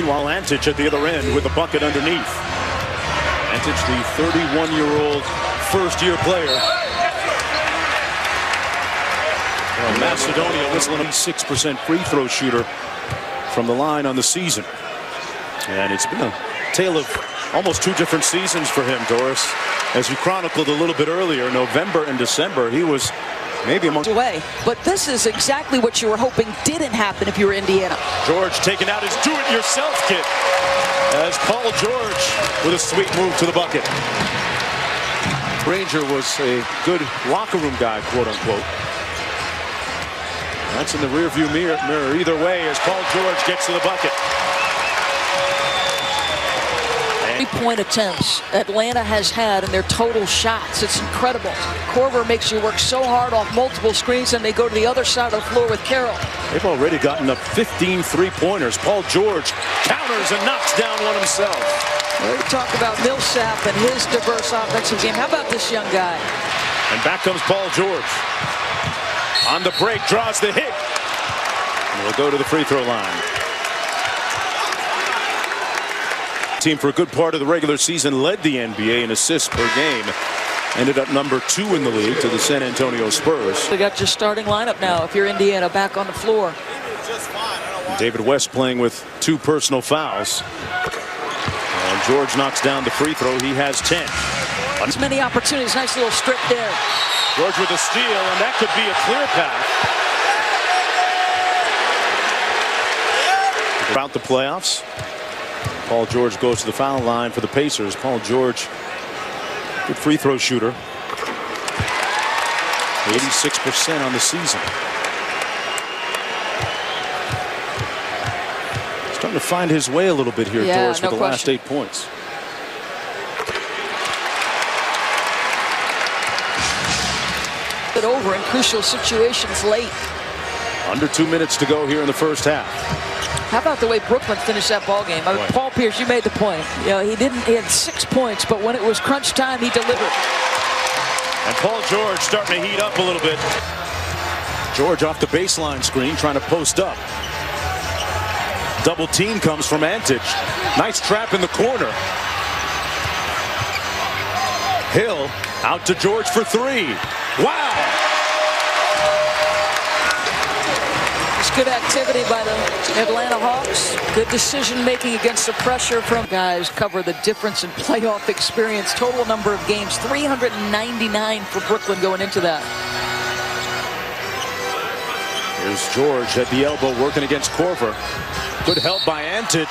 Meanwhile, Antic at the other end with the bucket underneath. Antic, the 31-year-old first-year player from Macedonia, whistling a 6% free throw shooter from the line on the season. And it's been a tale of almost two different seasons for him, Doris. As you chronicled a little bit earlier, November and December, he was maybe among away. But this is exactly what you were hoping didn't happen if you were Indiana. George taking out his do-it-yourself kit as Paul George with a sweet move to the bucket. Granger was a good locker room guy, quote unquote. That's in the rearview mirror either way as Paul George gets to the bucket. 3-point attempts Atlanta has had in their total shots. It's incredible. Korver makes you work so hard off multiple screens, and they go to the other side of the floor with Carroll. They've already gotten up 15 three-pointers. Paul George counters and knocks down one himself. We talk about Millsap and his diverse offensive game. How about this young guy? And back comes Paul George. On the break, draws the hit. And we'll go to the free throw line. Team for a good part of the regular season led the NBA in assists per game. Ended up number 2 in the league to the San Antonio Spurs. They got your starting lineup now if you're Indiana back on the floor. David West playing with 2 personal fouls. And George knocks down the free throw. He has 10. As many opportunities. Nice little strip there. George with a steal, and that could be a clear path. Throughout the playoffs, Paul George goes to the foul line for the Pacers. Paul George, good free throw shooter. 86% on the season. Starting to find his way a little bit here, Doris, with the last 8 points. Over in crucial situations late. Under 2 minutes to go here in the first half. How about the way Brooklyn finished that ball game? I mean, Paul Pierce, you made the point. You know, he had 6 points, but when it was crunch time, he delivered. And Paul George starting to heat up a little bit. George off the baseline screen, trying to post up. Double team comes from Antic. Nice trap in the corner. Hill out to George for 3. Wow! It's good activity by the Atlanta Hawks. Good decision making against the pressure from guys. Cover the difference in playoff experience. Total number of games 399 for Brooklyn going into that. Here's George at the elbow working against Korver. Good help by Antic.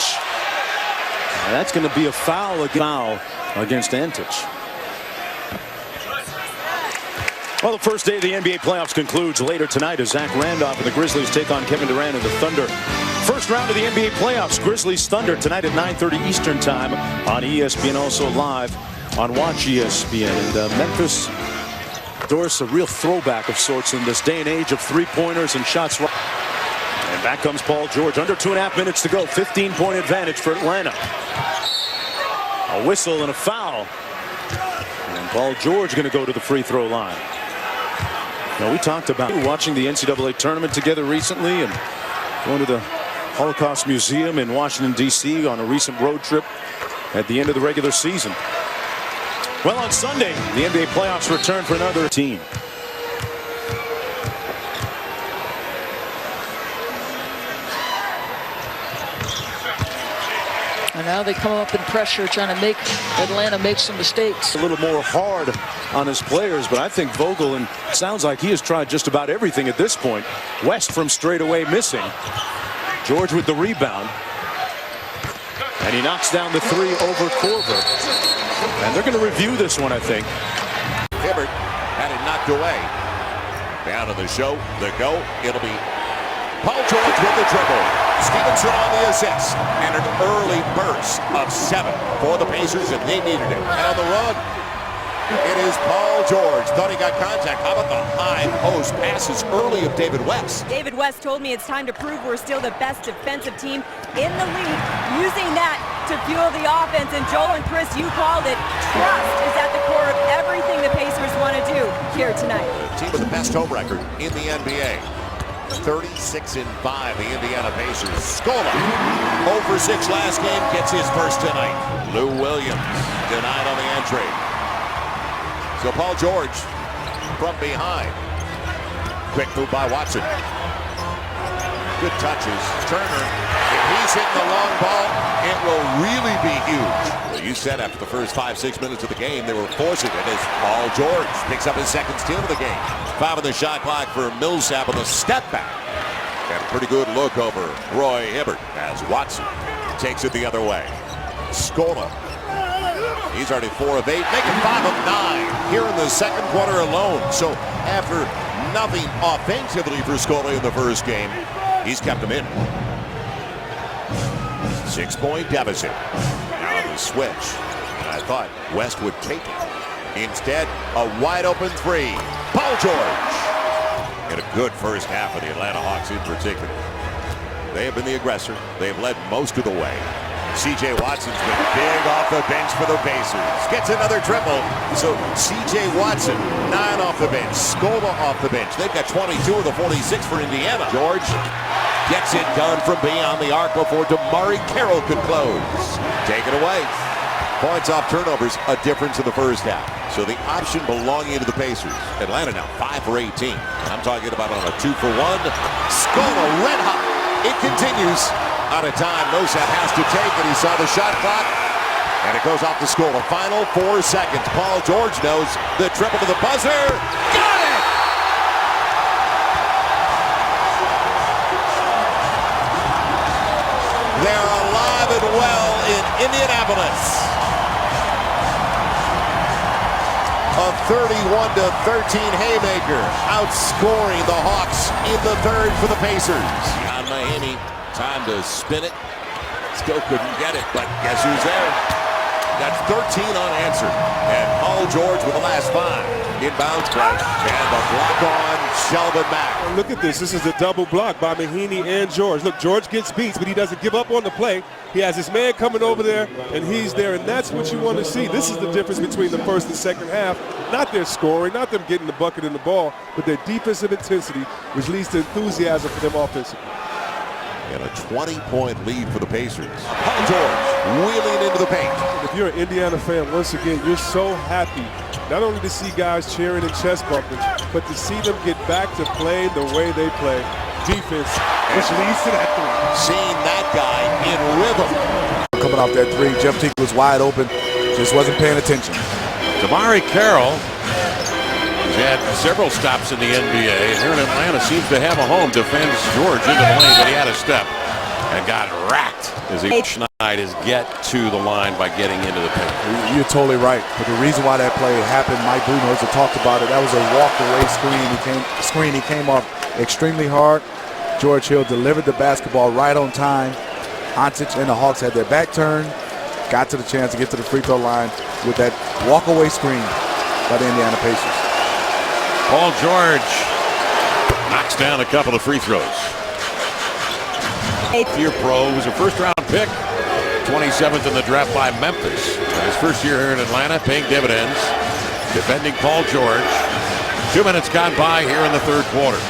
And that's going to be a foul against Antic. Well, the first day of the NBA playoffs concludes later tonight as Zach Randolph and the Grizzlies take on Kevin Durant and the Thunder. First round of the NBA playoffs, Grizzlies Thunder tonight at 9:30 Eastern time on ESPN, also live on Watch ESPN. And Memphis, Doris, a real throwback of sorts in this day and age of three-pointers and shots. And back comes Paul George. Under 2.5 minutes to go. 15-point advantage for Atlanta. A whistle and a foul. And Paul George going to go to the free throw line. Now, we talked about watching the NCAA tournament together recently and going to the Holocaust Museum in Washington, D.C. on a recent road trip at the end of the regular season. Well, on Sunday, the NBA playoffs return for another team. And now they come up in pressure, trying to make Atlanta make some mistakes. A little more hard on his players, but I think Vogel, and sounds like he has tried just about everything at this point. West from straight away missing. George with the rebound. And he knocks down the 3 over Korver. And they're going to review this one, I think. Hibbert had it knocked away. Down to the show, the go. It'll be Paul George with the dribble. Stevenson on the assist. And an early burst of 7 for the Pacers, and they needed it. And on the run, it is Paul George. Thought he got contact. How about the high post passes early of David West? David West told me it's time to prove we're still the best defensive team in the league. Using that to fuel the offense. And Joel and Chris, you called it. Trust is at the core of everything the Pacers want to do here tonight. Team with the best home record in the NBA. 36-5, the Indiana Pacers. Scola, 0 for 6 last game, gets his first tonight. Lou Williams denied on the entry. So Paul George from behind. Quick move by Watson. Good touches. Turner, if he's hitting the long ball, it will really be huge. Well, you said after the first 5-6 minutes of the game, they were forcing it as Paul George picks up his second steal of the game. 5 on the shot clock for Millsap on the step back. And a pretty good look over Roy Hibbert as Watson takes it the other way. Scola. He's already 4 of 8, making 5 of 9 here in the second quarter alone. So after nothing offensively for Scola in the first game, he's kept him in. 6-point deficit. Now the switch. And I thought West would take it. Instead, a wide open 3. Paul George. In a good first half of the Atlanta Hawks in particular. They have been the aggressor. They have led most of the way. C.J. Watson's been big off the bench for the Pacers. Gets another triple. So C.J. Watson, 9 off the bench. Scola off the bench. They've got 22 of the 46 for Indiana. George gets it done from beyond the arc before Damari Carroll could close. Take it away. Points off turnovers, a difference in the first half. So the option belonging to the Pacers. Atlanta now 5 for 18. I'm talking about on a 2 for 1. Scola red hot. It continues. Out of time, Millsap has to take it. He saw the shot clock, and it goes off the Scola. Final 4 seconds. Paul George knows the triple to the buzzer. Got it! They're alive and well in Indianapolis. A 31-13 haymaker, outscoring the Hawks in the third for the Pacers. On Mahaney. Time to spin it. Still couldn't get it, but guess who's there? That's 13 unanswered. And Paul George with the last 5. Inbounds play. And the block on Shelvin Mack. Look at this. This is a double block by Mahaney and George. Look, George gets beats, but he doesn't give up on the play. He has his man coming over there, and he's there, and that's what you want to see. This is the difference between the first and second half. Not their scoring, not them getting the bucket and the ball, but their defensive intensity, which leads to enthusiasm for them offensively. And a 20-point lead for the Pacers. Paul George wheeling into the paint. If you're an Indiana fan, once again, you're so happy not only to see guys cheering and chest bumping, but to see them get back to playing the way they play. Defense, which leads to that 3. Seeing that guy in rhythm. Coming off that 3, Jeff Teague was wide open, just wasn't paying attention. Damari Carroll has had several stops in the NBA. Here in Atlanta seems to have a home. Defends George into the lane, but he had a step and got racked as he Schneid is get to the line by getting into the paint. You're totally right. But the reason why that play happened, Mike Budenholzer talked about it. That was a walk-away screen. He came off extremely hard. George Hill delivered the basketball right on time. Ontic and the Hawks had their back turned, got to the chance to get to the free throw line with that walk-away screen by the Indiana Pacers. Paul George knocks down a couple of free throws. Year pro, was a first-round pick, 27th in the draft by Memphis. His first year here in Atlanta, paying dividends. Defending Paul George. 2 minutes gone by here in the third quarter.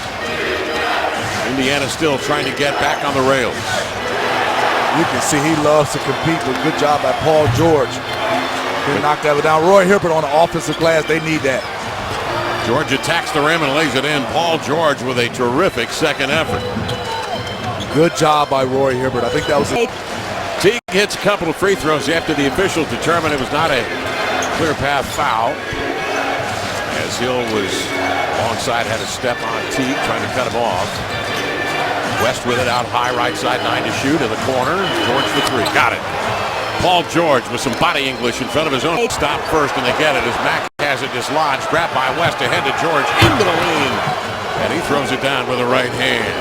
Indiana still trying to get back on the rails. You can see he loves to compete, but good job by Paul George. He knocked that down. Roy Hibbert on the offensive glass, they need that. George attacks the rim and lays it in. Paul George with a terrific second effort. Good job by Roy Hibbert. I think that was it. Teague hits a couple of free throws after the officials determined it was not a clear path foul. As Hill was alongside, had a step on Teague, trying to cut him off. West with it out high, right side, 9 to shoot in the corner. George for 3. Got it. Paul George with some body English in front of his own. Stop first, and they get it as Mack has it dislodged. Grabbed by West ahead to George into the lane. And he throws it down with the right hand.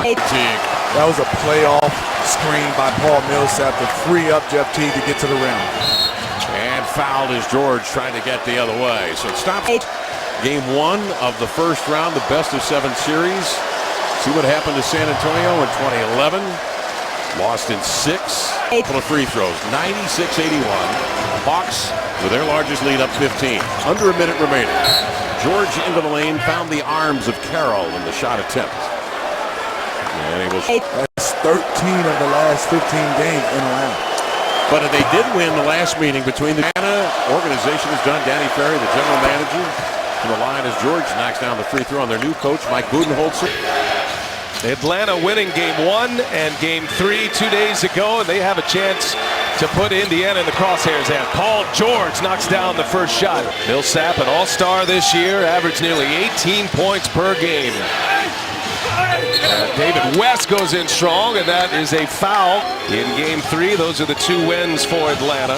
Teague. That was a playoff screen by Paul Millsap to free up Jeff Teague to get to the rim. And fouled is George trying to get the other way. So it stops game 1 of the first round, the best of 7 series. See what happened to San Antonio in 2011. Lost in 6. Couple of free throws. 96-81. Hawks with their largest lead up 15. Under a minute remaining. George into the lane, found the arms of Terrell in the shot attempt. And he was. That's 13 of the last 15 games in Atlanta. But they did win the last meeting between the Atlanta organization is done. Danny Ferry, the general manager, to the line as George knocks down the free throw on their new coach, Mike Budenholzer. Atlanta winning game 1 and game 3 2 days ago, and they have a chance to put Indiana in the crosshairs. And Paul George knocks down the first shot. Millsap, an all-star this year, averaged nearly 18 points per game. David West goes in strong, and that is a foul in game 3. Those are the 2 wins for Atlanta.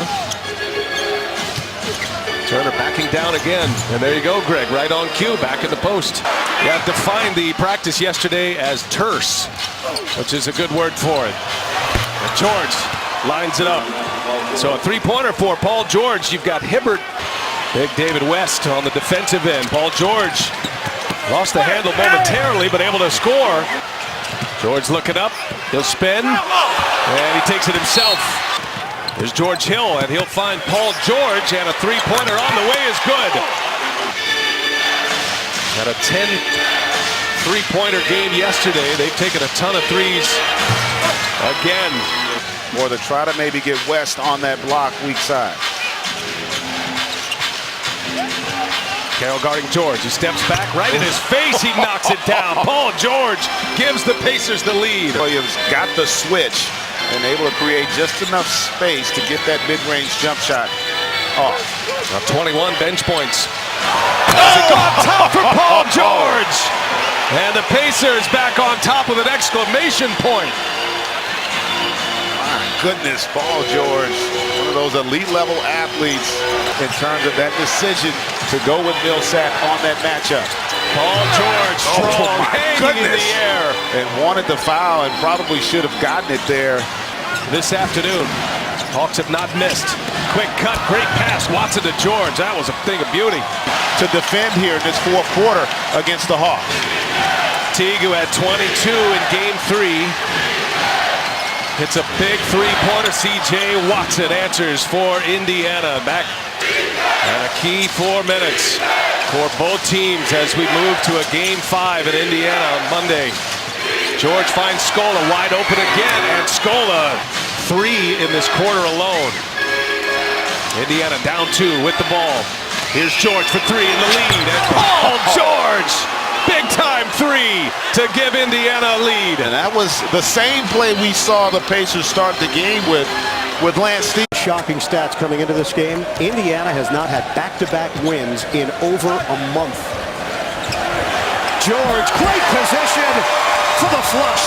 Turner backing down again, and there you go, Greg, right on cue, back in the post. You have defined the practice yesterday as terse, which is a good word for it. And George lines it up. So a three-pointer for Paul George. You've got Hibbert, big David West on the defensive end. Paul George lost the handle momentarily, but able to score. George looking up, he'll spin, and he takes it himself. There's George Hill, and he'll find Paul George, and a three-pointer on the way is good. Had a 10 three-pointer game yesterday. They've taken a ton of threes again. Or to try to maybe get West on that block weak side. Carroll guarding George. He steps back right in his face. He knocks it down. Paul George gives the Pacers the lead. Williams got the switch and able to create just enough space to get that mid-range jump shot off. Now 21 bench points. Does it go on top for Paul George? And the Pacers back on top with an exclamation point. My goodness, Paul George, one of those elite-level athletes in terms of that decision to go with Millsap on that matchup. Paul George strong, hanging in the air. And wanted the foul and probably should have gotten it there. This afternoon, Hawks have not missed. Quick cut, great pass, Watson to George. That was a thing of beauty. To defend here in this fourth quarter against the Hawks. Teague, who had 22 in game 3, hits a big three-pointer. C.J. Watson answers for Indiana. Back and a key 4 minutes for both teams as we move to a game 5 in Indiana on Monday. George finds Scola wide open again, and Scola 3 in this quarter alone. Indiana down 2 with the ball. Here's George for 3 in the lead, and Paul George, big time 3 to give Indiana a lead. And that was the same play we saw the Pacers start the game with Lance Stevens. Shocking stats coming into this game. Indiana has not had back-to-back wins in over a month. George, great position for the flush.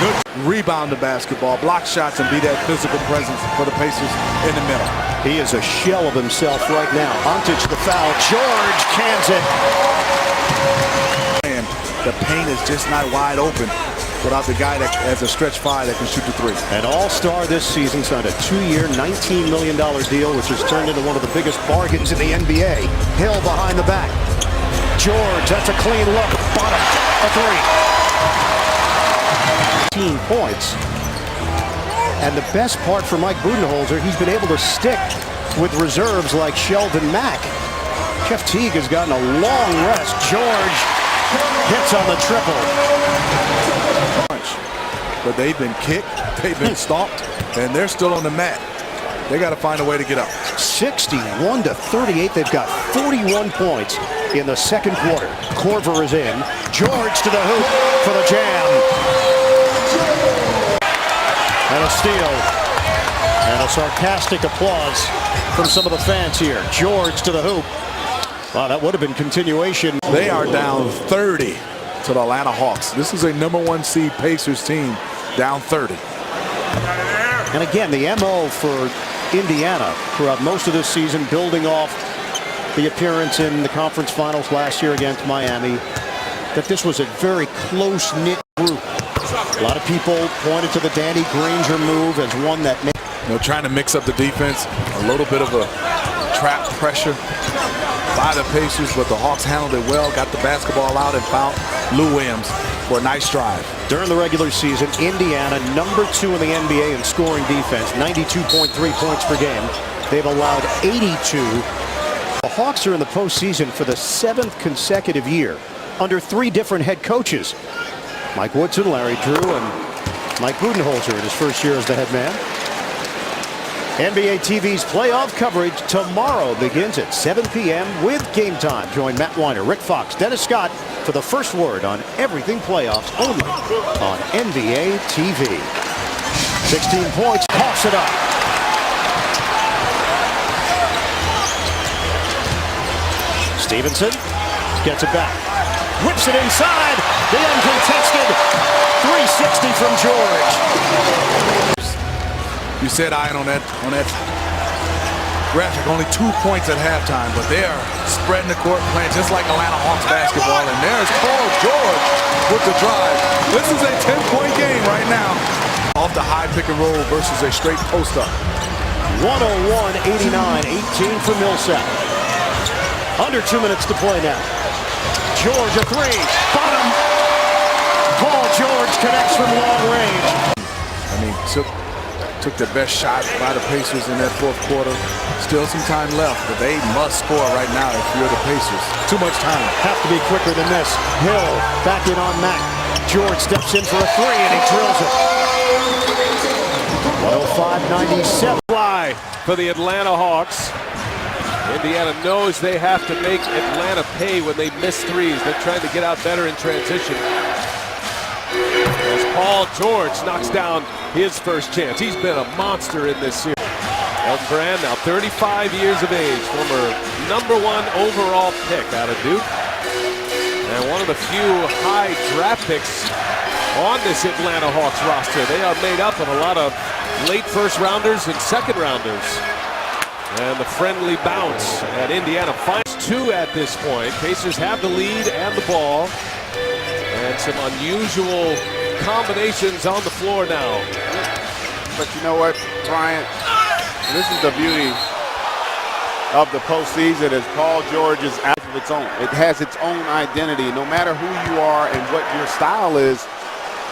Good rebound to basketball, block shots, and be that physical presence for the Pacers in the middle. He is a shell of himself right now. Ontic the foul. George cans it. And the paint is just not wide open without the guy that has a stretch 5 that can shoot the 3. An all-star this season, signed a 2-year, $19 million deal, which has turned into one of the biggest bargains in the NBA. Hill behind the back. George, that's a clean look. Bottom, a 3. 18 points. And the best part for Mike Budenholzer, he's been able to stick with reserves like Sheldon Mack. Jeff Teague has gotten a long rest. George hits on the triple. But they've been kicked, they've been stomped, and they're still on the mat. They got to find a way to get up. 61-38. They've got 41 points in the second quarter. Korver is in. George to the hoop for the jam. And a steal. And a sarcastic applause from some of the fans here. George to the hoop. Wow, that would have been continuation. They are down 30 to the Atlanta Hawks. This is a #1 seed Pacers team down 30. And again, the MO for Indiana throughout most of this season, building off the appearance in the conference finals last year against Miami, that this was a very close-knit group. A lot of people pointed to the Danny Granger move as one that made... Trying to mix up the defense, a little bit of a trap pressure by the Pacers, but the Hawks handled it well, got the basketball out and found Lou Williams for a nice drive. During the regular season, Indiana #2 in the NBA in scoring defense, 92.3 points per game. They've allowed 82. The Hawks are in the postseason for the 7th consecutive year. under 3 different head coaches. Mike Woodson, Larry Drew, and Mike Budenholzer in his first year as the head man. NBA TV's playoff coverage tomorrow begins at 7 p.m. with Game Time. Join Matt Weiner, Rick Fox, Dennis Scott for the first word on everything playoffs only on NBA TV. 16 points, coughs it up. Stevenson gets it back. Whips it inside. The uncontested 360 from George. You said Ian on that graphic, only 2 points at halftime, but they are spreading the court, playing just like Atlanta Hawks basketball, and there's Paul George with the drive. This is a 10-point game right now. Off the high pick and roll versus a straight post-up. 101-89, 18 for Millsap. Under 2 minutes to play now. George a 3, bottom. Paul George connects from long range. I mean, took the best shot by the Pacers in that fourth quarter. Still some time left, but they must score right now if you're the Pacers. Too much time. Have to be quicker than this. Hill back in on Mack. George steps in for a 3 and he drills it. 105-97. Fly for the Atlanta Hawks. Indiana knows they have to make Atlanta pay when they miss threes. They're trying to get out better in transition. As Paul George knocks down his first chance. He's been a monster in this series. Elton Brand, now 35 years of age, former #1 overall pick out of Duke. And one of the few high draft picks on this Atlanta Hawks roster. They are made up of a lot of late first rounders and second rounders. And the friendly bounce at Indiana finds 2 at this point. Pacers have the lead and the ball. And some unusual combinations on the floor now. But you know what, Bryant? This is the beauty of the postseason, as Paul George is out of its own. It has its own identity. No matter who you are and what your style is,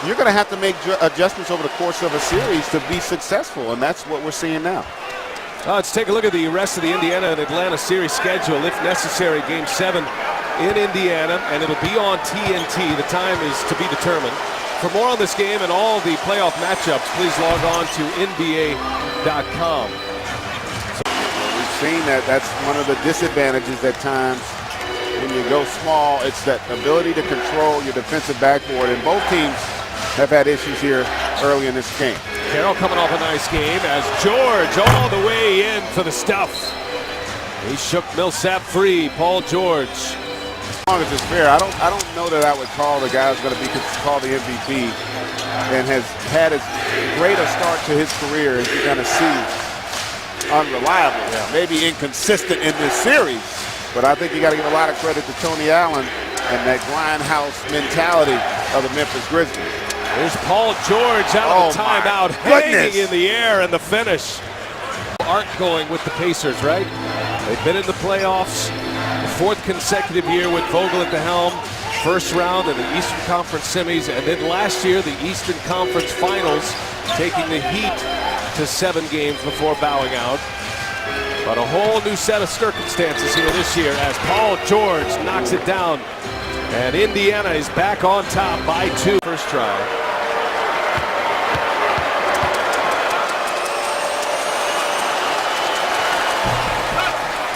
you're going to have to make adjustments over the course of a series to be successful, and that's what we're seeing now. Let's take a look at the rest of the Indiana and Atlanta series schedule. If necessary, Game 7 in Indiana, and it'll be on TNT. The time is to be determined. For more on this game and all the playoff matchups, please log on to NBA.com. We've seen that that's one of the disadvantages at times when you go small. It's that ability to control your defensive backboard, and both teams have had issues here early in this game. Carroll coming off a nice game as George all the way in for the stuff. He shook Millsap free. Paul George. As long as it's fair, I don't know that I would call the guy who's going to be called the MVP and has had as great a start to his career as you're going to see. Unreliable, maybe inconsistent in this series, but I think you got to give a lot of credit to Tony Allen and that grindhouse mentality of the Memphis Grizzlies. There's Paul George out of the timeout, hanging in the air, and the finish. Aren't going with the Pacers, right? They've been in the playoffs, the 4th consecutive year with Vogel at the helm. First round in the Eastern Conference Semis, and then last year the Eastern Conference Finals, taking the Heat to 7 games before bowing out. But a whole new set of circumstances here this year as Paul George knocks it down. And Indiana is back on top by 2. First try.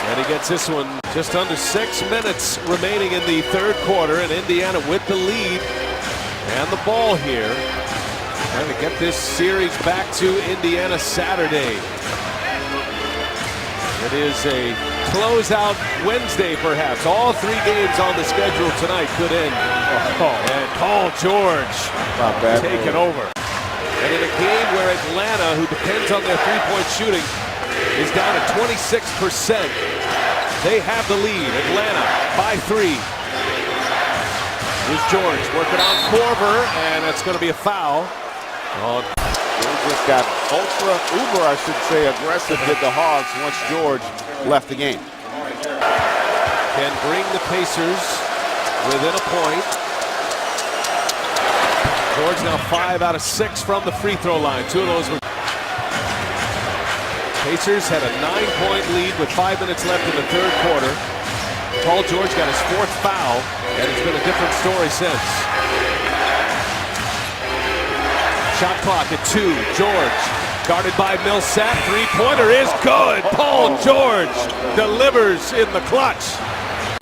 And he gets this one just under 6 minutes remaining in the 3rd quarter, and Indiana with the lead and the ball here. Trying to get this series back to Indiana Saturday. It is a closeout Wednesday, perhaps. All 3 games on the schedule tonight could end. And Paul George taking over. And in a game where Atlanta, who depends on their three-point shooting, is down at 26%. They have the lead. Atlanta by 3. Here's George working on Korver, and it's going to be a foul. They just got uber, I should say, aggressive with the Hawks once George left the game. Can bring the Pacers within a point. George now 5 out of 6 from the free throw line. 2 of those were. Pacers had a 9-point lead with 5 minutes left in the 3rd quarter. Paul George got his 4th foul, and it's been a different story since. Shot clock at 2. George guarded by Millsap. Three-pointer is good. Paul George delivers in the clutch.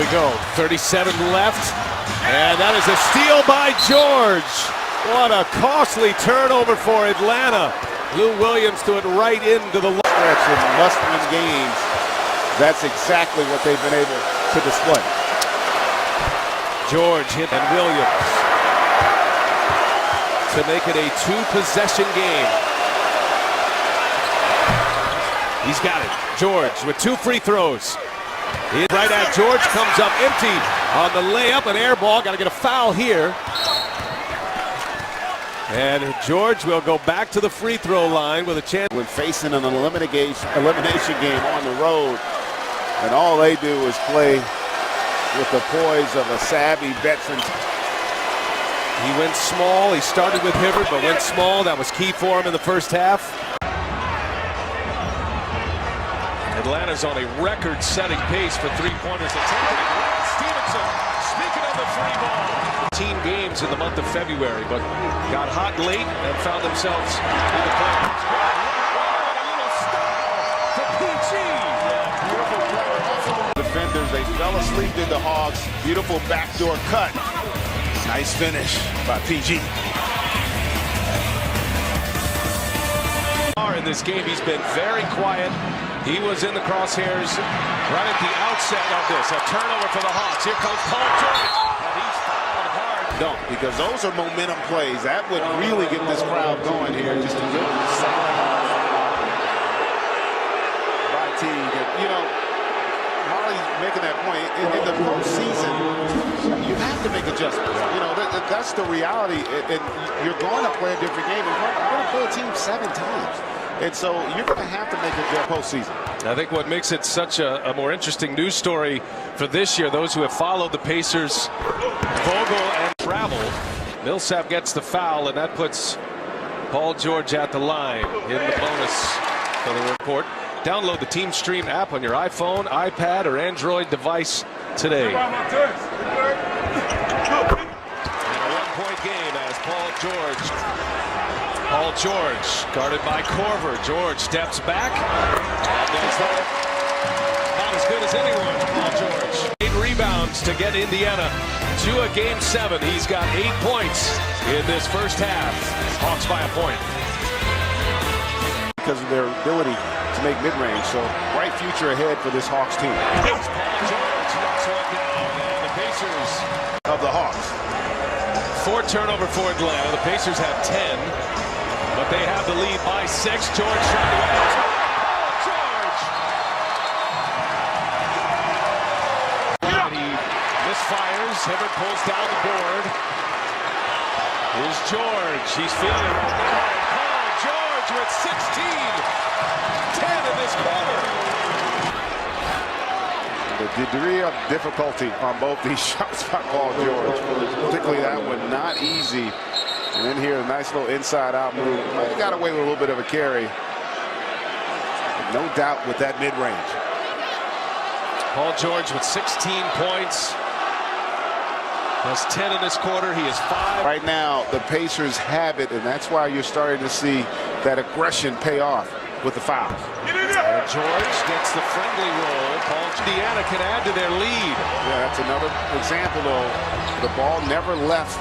Here we go. 37 left. And that is a steal by George. What a costly turnover for Atlanta. Lou Williams to it right into the stretch of must-win games. That's exactly what they've been able to display. George hit and Williams to make it a 2-possession game. He's got it. George with 2 free throws. Right at George, comes up empty on the layup, an air ball. Got to get a foul here. And George will go back to the free throw line with a chance. When facing an elimination game on the road, and all they do is play with the poise of a savvy veteran. He went small. He started with Hibbert, but went small. That was key for him in the first half. Atlanta's on a record-setting pace for three-pointers attempted. Stevenson, speaking of the free ball. 15 games in the month of February, but got hot late and found themselves in the playoffs. A little style for PG. Beautiful play. Defenders, they fell asleep in the Hawks. Beautiful backdoor cut. Nice finish by PG. In this game, he's been very quiet. He was in the crosshairs right at the outset of this. A turnover for the Hawks. Here comes Paul George. And he's fouled hard. Don't, because those are momentum plays. That would really get this crowd going here. Just a good sound by Teague. You know, Molly's making that point. In the postseason, you have to make adjustments. You know, that's the reality. And you're going to play a different game. You're going to play a team 7 times. And so you're going to have to make a postseason. I think what makes it such a more interesting news story for this year, those who have followed the Pacers, Vogel and travel, Millsap gets the foul, and that puts Paul George at the line in the bonus for the report. Download the Team Stream app on your iPhone, iPad, or Android device today. And a one-point game as Paul George guarded by Korver. George steps back. That's not as good as anyone, Paul George. 8 rebounds to get Indiana to a game 7. He's got 8 points in this first half. Hawks by a point. Because of their ability to make mid-range, so bright future ahead for this Hawks team. Paul George knocks one down, and the Pacers of the Hawks. 4 turnover for Atlanta. The Pacers have 10, but they have the lead by 6. George trying to win. George! And he misfires. Hibbert pulls down the board. Here's George. He's feeling it right now. Paul George with 16. 10 in this quarter. The degree of difficulty on both these shots by Paul George, particularly that one, not easy. And then here, a nice little inside-out move. He got away with a little bit of a carry. No doubt with that mid-range. Paul George with 16 points. Has 10 in this quarter. He is 5. Right now, the Pacers have it, and that's why you're starting to see that aggression pay off with the fouls. And George gets the friendly roll. Indiana can add to their lead. Yeah, that's another example, though. The ball never left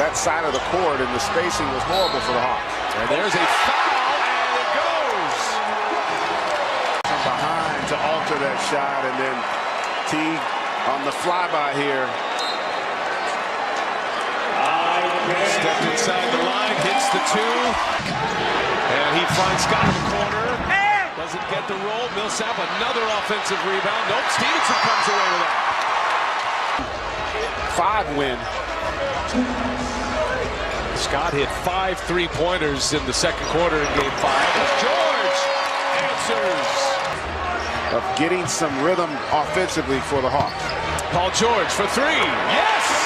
that side of the court, and the spacing was horrible for the Hawks. And there's a foul, and it goes. From behind to alter that shot, and then Teague on the flyby here. Stepped inside the line, hits the 2. And he finds Scott in the corner. Doesn't get the roll. Millsap, another offensive rebound. Nope, Stevenson comes away with that. 5 win. Scott hit 5 3-pointers in the second quarter in game 5. As George answers. Of getting some rhythm offensively for the Hawks. Paul George for 3. Yes!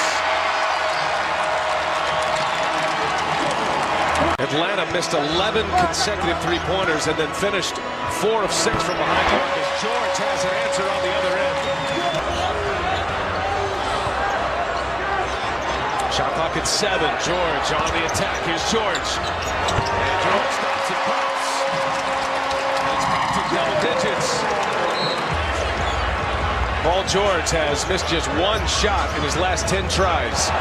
Atlanta missed 11 consecutive 3-pointers and then finished 4 of 6 from behind the arc as George has an answer on the other end. Shot clock at 7. George on the attack. Here's George. And George stops and pops. It's back to double digits. Paul George has missed just one shot in his last 10 tries.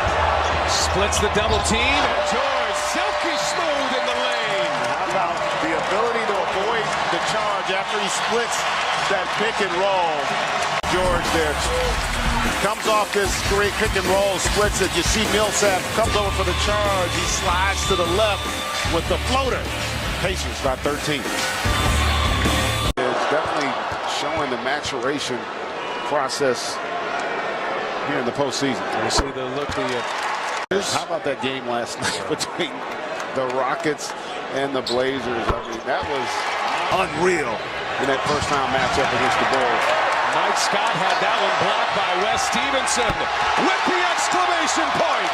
Splits the double team. And George silky smooth in the lane. How about the ability to avoid the charge after he splits that pick and roll? George there comes off this great pick and roll, splits it. You see Millsap comes over for the charge. He slides to the left with the floater. Pacers by 13. It's definitely showing the maturation process here in the postseason. We see the look. How about that game last night between the Rockets and the Blazers? I mean, that was unreal in that first round matchup against the Bulls. Mike Scott had that one blocked by Wes Stevenson with the exclamation point.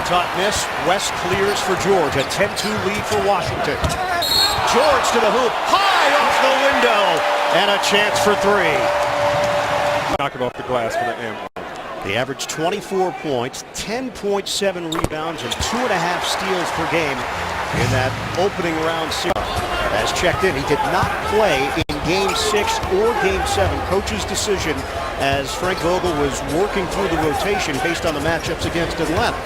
Top miss. West clears for George. A 10-2 lead for Washington. George to the hoop. High off the window. And a chance for 3. Knock it off the glass for the end. They averaged 24 points, 10.7 rebounds, and 2.5 steals per game in that opening round series. As checked in, he did not play in Game 6 or Game 7. Coach's decision as Frank Vogel was working through the rotation based on the matchups against Atlanta.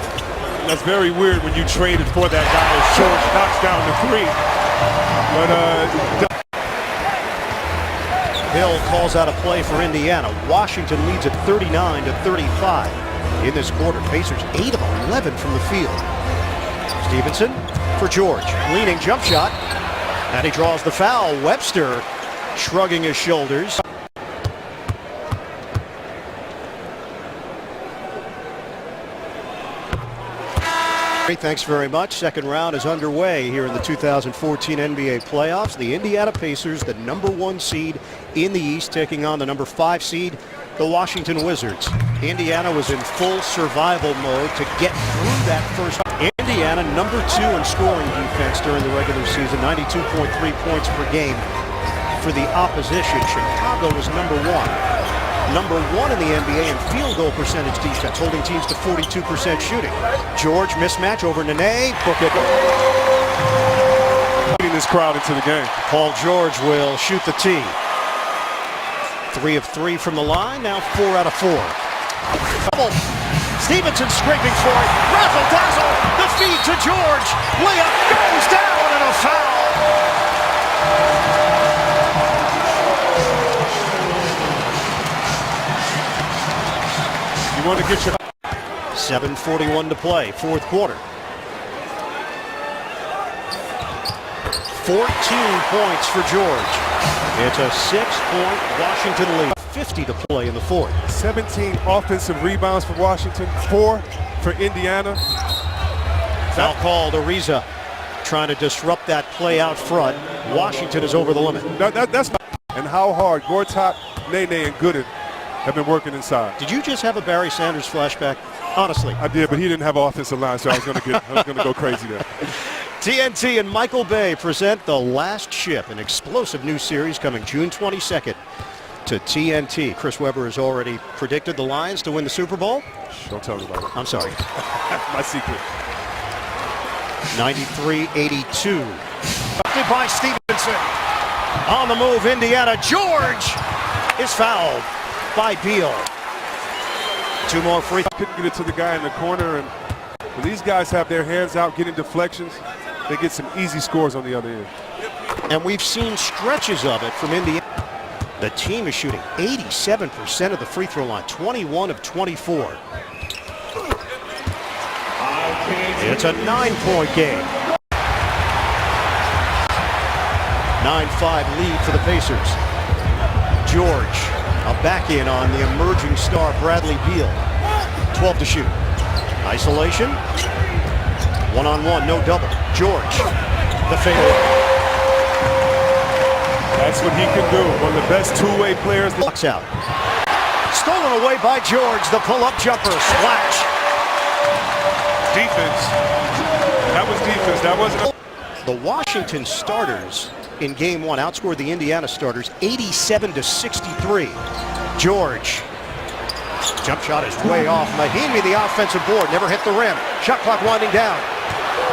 That's very weird when you traded for that guy as George knocks down the 3. But Hill calls out a play for Indiana. Washington leads at 39-35 in this quarter. Pacers 8 of 11 from the field. Stevenson for George. Leaning jump shot. And he draws the foul. Webster shrugging his shoulders. Thanks very much. Second round is underway here in the 2014 NBA playoffs. The Indiana Pacers, the #1 seed in the East, taking on the #5 seed, the Washington Wizards. Indiana was in full survival mode to get through that first. Indiana #2 in scoring defense during the regular season, 92.3 points per game for the opposition. Chicago was #1 in the NBA in field goal percentage defense, holding teams to 42% shooting. George mismatch over Nene. Book it. putting this crowd into the game. Paul George will shoot the tee. 3 of 3 from the line. Now 4 out of 4. Stevenson scraping for it. Razzle dazzle. The feed to George. Layup goes down and a foul. You want to get your 7:41 to play, fourth quarter. 14 points for George. It's a 6-point Washington lead. 50 to play in the fourth. 17 offensive rebounds for Washington, 4 for Indiana. Foul called. Ariza trying to disrupt that play out front. Washington is over the limit. That's not. And how hard Gortat, Nene, and Gooden have been working inside. Did you just have a Barry Sanders flashback? Honestly. I did, but he didn't have an offensive line, so I was going to go crazy there. TNT and Michael Bay present The Last Ship, an explosive new series coming June 22nd to TNT. Chris Webber has already predicted the Lions to win the Super Bowl. Don't tell anybody. I'm sorry. My secret. 93-82. By Stevenson. On the move, Indiana. George is fouled by Beal. 2 more free. Couldn't get it to the guy in the corner, and when these guys have their hands out getting deflections, they get some easy scores on the other end. And we've seen stretches of it from Indiana. The team is shooting 87% of the free throw line, 21 of 24. It's a 9-point game. 9-5 lead for the Pacers. George, a back in on the emerging star Bradley Beal. 12 to shoot. Isolation. 1-on-1, no double. George, the fadeaway. That's what he can do. One of the best two-way players. Box out. Stolen away by George. The pull-up jumper. Splash. Defense. That was defense. That wasn't. The Washington starters in Game 1 outscored the Indiana starters 87-63. George Jump shot is way off. Mahimi, the offensive board, never hit the rim. Shot clock winding down.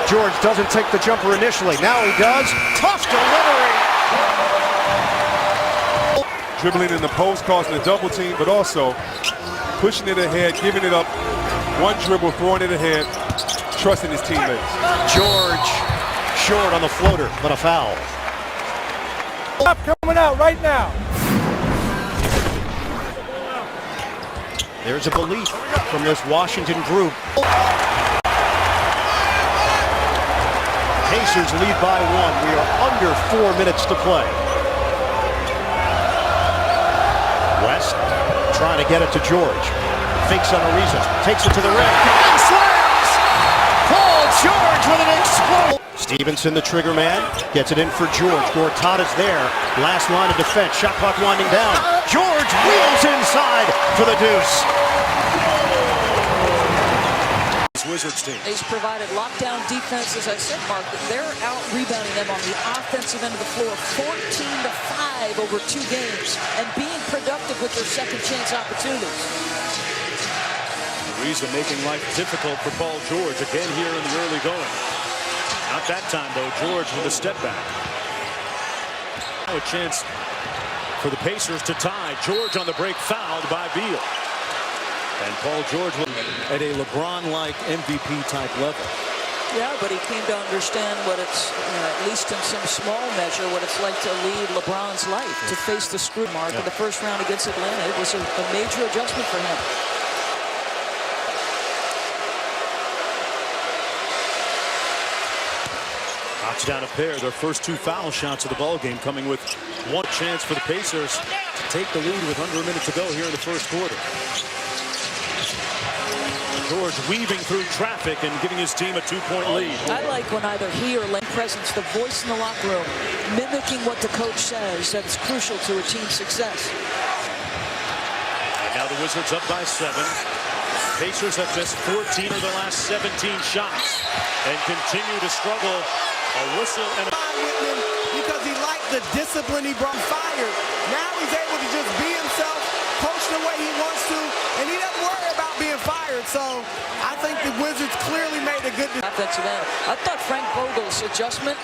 George doesn't take the jumper initially. Now he does. Tough delivery. Dribbling in the post, causing a double team, but also pushing it ahead, giving it up. One dribble, throwing it ahead, trusting his teammates. George short on the floater, but a foul. Coming out right now. There's a belief from this Washington group. Pacers lead by 1. We are under 4 minutes to play. West trying to get it to George. Fakes on Ariza. Takes it to the rim. And slams! Paul George with an explosion. Stevenson, the trigger man, gets it in for George. Gortata's there. Last line of defense. Shot clock winding down. George wheels inside for the deuce. Wizards team. He's provided lockdown defense, as I said, Mark. They're out rebounding them on the offensive end of the floor, 14-5 over 2 games, and being productive with their second chance opportunities. Ariza making life difficult for Paul George again here in the early going. Not that time though. George with a step back. Now a chance for the Pacers to tie. George on the break, fouled by Beal. And Paul George at a LeBron-like MVP-type level. Yeah, but he came to understand what it's, at least in some small measure, what it's like to lead LeBron's life, to face the screw mark in the first round against Atlanta. It was a major adjustment for him. Knocks down a pair. Their first 2 foul shots of the ball game coming with one chance for the Pacers to take the lead with under a minute to go here in the first quarter. George weaving through traffic and giving his team a 2-point lead. I like when either he or Lane presence, the voice in the locker room, mimicking what the coach says, that is crucial to a team's success. And now the Wizards up by 7. Pacers have missed 14 of the last 17 shots and continue to struggle. A whistle and a... Because he liked the discipline he brought fired. Now he's able to just be himself, coach the way he wants to, and he doesn't worry about being fired. So I think the Wizards clearly made a good offensive end. I thought Frank Vogel's adjustment,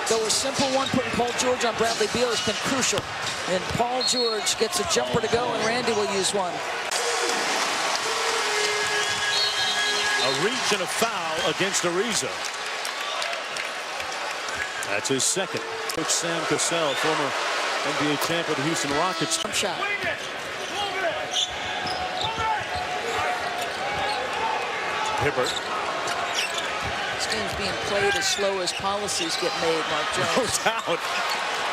though a simple one, putting Paul George on Bradley Beal, has been crucial. And Paul George gets a jumper to go, and Randy will use one. A reach and a foul against Ariza. That's his second. Coach Sam Cassell, former NBA champ of the Houston Rockets. Jump shot. Hibbert. This game's being played as slow as policies get made, Mark Jones. No doubt.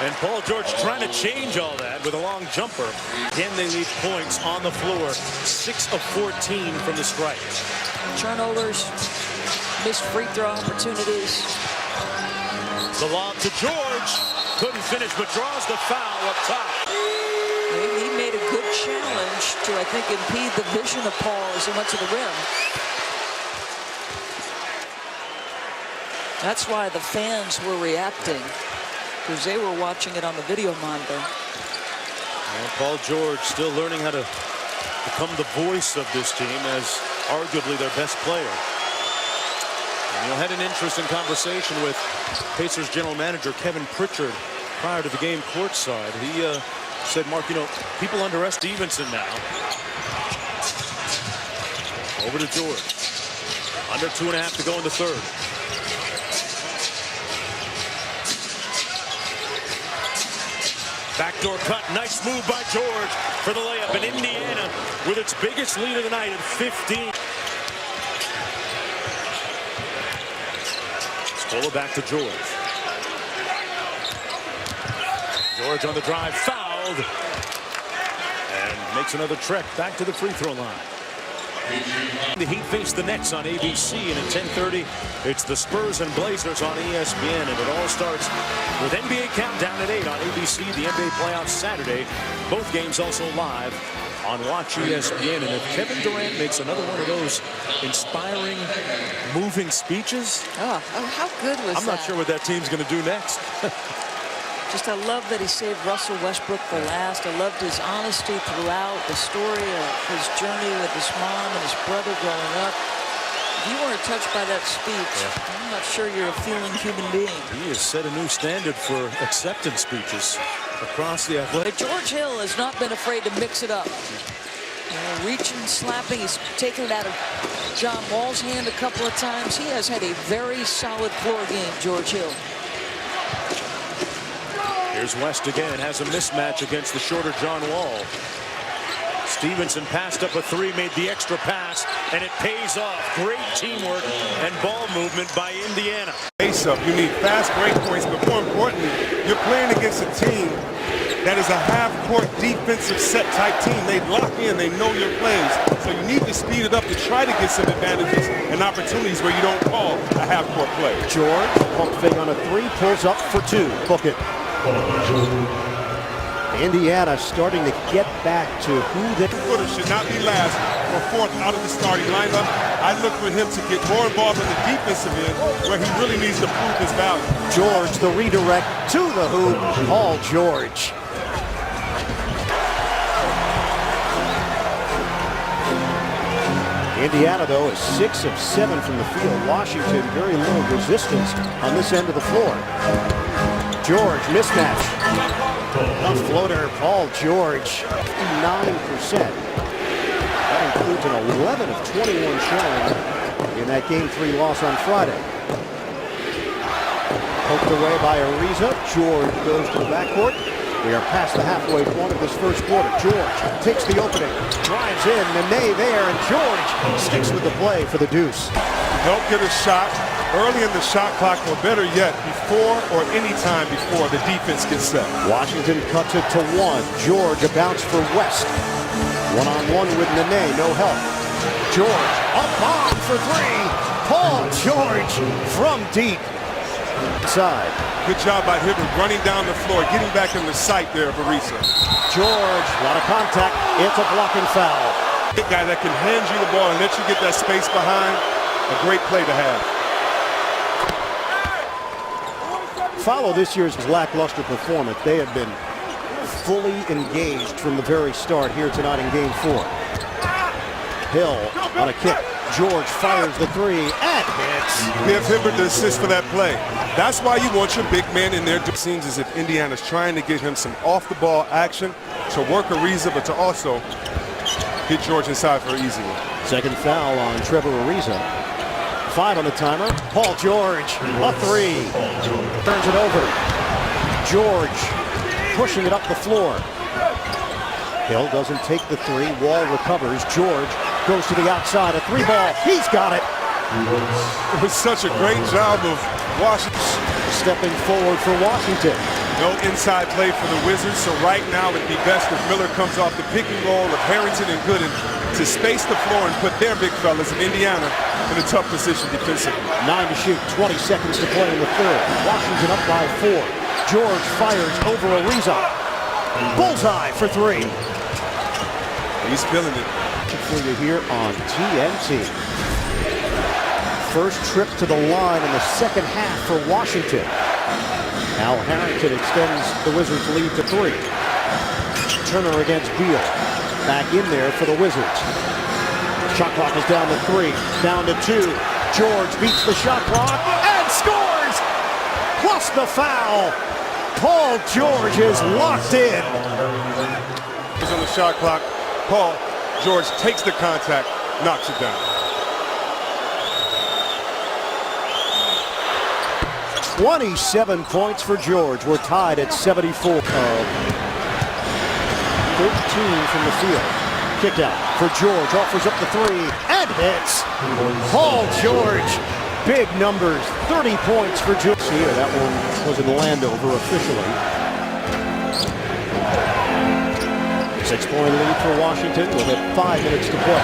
And Paul George trying to change all that with a long jumper. Again, they leave points on the floor. 6 of 14 from the stripe. Turnovers, missed free throw opportunities. The lob to George. Couldn't finish, but draws the foul up top. He made a good challenge to, I think, impede the vision of Paul as he went to the rim. That's why the fans were reacting, because they were watching it on the video monitor. And Paul George still learning how to become the voice of this team as arguably their best player. And had an interesting conversation with Pacers general manager Kevin Pritchard prior to the game courtside. He said, Mark, people underestimate Stevenson now. Over to George. Under 2.5 to go in the third. Backdoor cut. Nice move by George for the layup. And Indiana with its biggest lead of the night at 15. Pull it back to George. George on the drive, fouled. And makes another trek back to the free throw line. The Heat face the Nets on ABC, and at 10:30, it's the Spurs and Blazers on ESPN. And it all starts with NBA Countdown at 8 on ABC, the NBA playoffs Saturday. Both games also live on Watch ESPN. And if Kevin Durant makes another one of those inspiring, moving speeches, how good was that? I'm not sure what that team's going to do next. Just I love that he saved Russell Westbrook for last. I loved his honesty throughout the story of his journey with his mom and his brother growing up. If you weren't touched by that speech, I'm not sure you're a feeling human being. He has set a new standard for acceptance speeches across the athletic. But George Hill has not been afraid to mix it up. You know, reaching, slapping, he's taken it out of John Wall's hand a couple of times. He has had a very solid floor game, George Hill. Here's West again, has a mismatch against the shorter John Wall. Stevenson passed up a three, made the extra pass, and it pays off. Great teamwork and ball movement by Indiana. Face up, you need fast break points, but more importantly, you're playing against a team that is a half-court defensive set type team. They lock in, they know your plays. So you need to speed it up to try to get some advantages and opportunities where you don't call a half-court play. George, pump fake on a three, pulls up for two. Book it. Indiana starting to get back to who they... Footer should not be last or fourth out of the starting lineup. I look for him to get more involved in the defensive end where he really needs to prove his value. George, the redirect to the hoop. Paul George. Indiana, though, is 6 of 7 from the field. Washington, very little resistance on this end of the floor. George, mismatch. A floater, Paul George, 59%. That includes an 11 of 21 showing in that Game 3 loss on Friday. Poked away by Ariza. George goes to the backcourt. We are past the halfway point of this first quarter. George takes the opening, drives in, Nene there, and George sticks with the play for the deuce. Help get a shot early in the shot clock, or better yet, before or any time before the defense gets set. Washington cuts it to one. George, a bounce for West. One-on-one with Nene, no help. George, a bomb for three. Paul George from deep. Side. Good job by Hibbert running down the floor, getting back in the sight there of Ariza. George, a lot of contact. It's a blocking foul. A guy that can hand you the ball and let you get that space behind, a great play to have. Follow this year's lackluster performance. They have been fully engaged from the very start here tonight in Game 4. Hill on a kick. George fires the three and hits. Give Hibbert the assist for that play. That's why you want your big man in there. It seems as if Indiana's trying to get him some off-the-ball action to work Ariza, but to also get George inside for an easy one. Second foul on Trevor Ariza. 5 on the timer. Paul George, a three. Turns it over. George pushing it up the floor. Hill doesn't take the three. Wall recovers. George goes to the outside. A three ball. He's got it. It was such a great job of Washington. Stepping forward for Washington. No inside play for the Wizards, so right now it'd be best if Miller comes off the pick and roll of Harrington and Gooden to space the floor and put their big fellas in Indiana in a tough position defensively. 9 to shoot, 20 seconds to play in the third. Washington up by 4. George fires over Ariza. Bullseye for three. He's feeling it. For you here on TNT. First trip to the line in the second half for Washington. Al Harrington extends the Wizards' lead to 3. Turner against Beal. Back in there for the Wizards. Shot clock is down to 3, down to 2. George beats the shot clock and scores! Plus the foul. Paul George is locked in. He's on the shot clock. Paul George takes the contact, knocks it down. 27 points for George. We're tied at 74. 13 from the field. Kick out for George. Offers up the three and hits. Paul George. Big numbers. 30 points for George. Here, that one was in Landover officially. 6-point lead for Washington with 5 minutes to play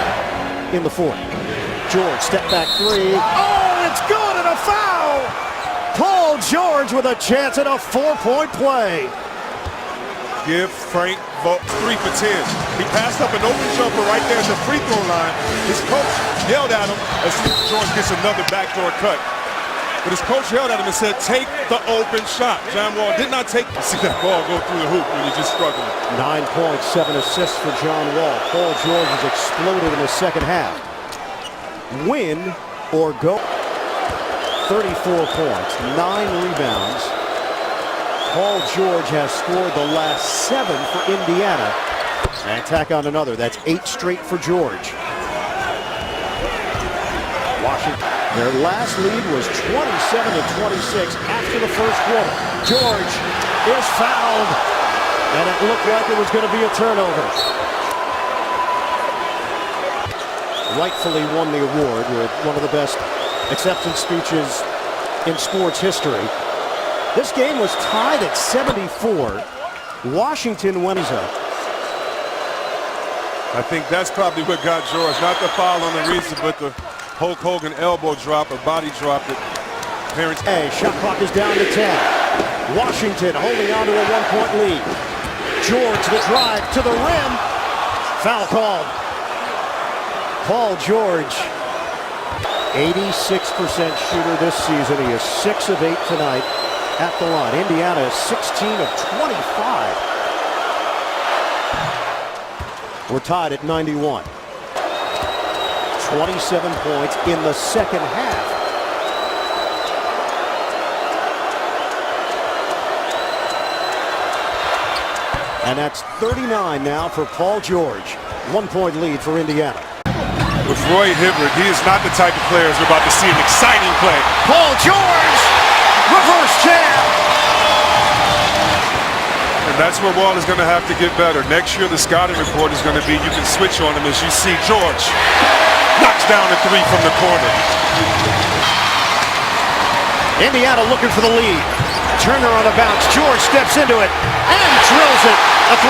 in the fourth. George, step back three. Oh, it's good and a foul! Paul George with a chance at a 4-point play. Give Frank Vogel 3 for 10. He passed up an open jumper right there at the free throw line. His coach yelled at him as George gets another backdoor cut. But his coach yelled at him and said, take the open shot. John Wall did not take. See that ball go through the hoop when you're just struggling. 9 points, 7 assists for John Wall. Paul George has exploded in the second half. Win or go. 34 points, 9 rebounds. Paul George has scored the last 7 for Indiana. And tack on another. That's 8 straight for George. Washington. Their last lead was 27-26 after the first quarter. George is fouled, and it looked like it was going to be a turnover. Rightfully won the award with one of the best acceptance speeches in sports history. This game was tied at 74. Washington wins up. I think that's probably what got George. Not the foul on the reason, but the Hulk Hogan elbow drop, or body drop that parents. Hey, shot clock is down to 10. Washington holding on to a 1-point lead. George the drive to the rim. Foul called. Paul George, 86% shooter this season. He is 6 of 8 tonight at the line. Indiana is 16 of 25. We're tied at 91. 27 points in the second half. And that's 39 now for Paul George. 1-point lead for Indiana. With Roy Hibbert, he is not the type of players we're about to see an exciting play. Paul George, reverse jam. And that's where Wall is going to have to get better. Next year, the scouting report is going to be you can switch on him as you see George knocks down a 3 from the corner. Indiana looking for the lead. Turner on a bounce. George steps into it and drills it. A 3.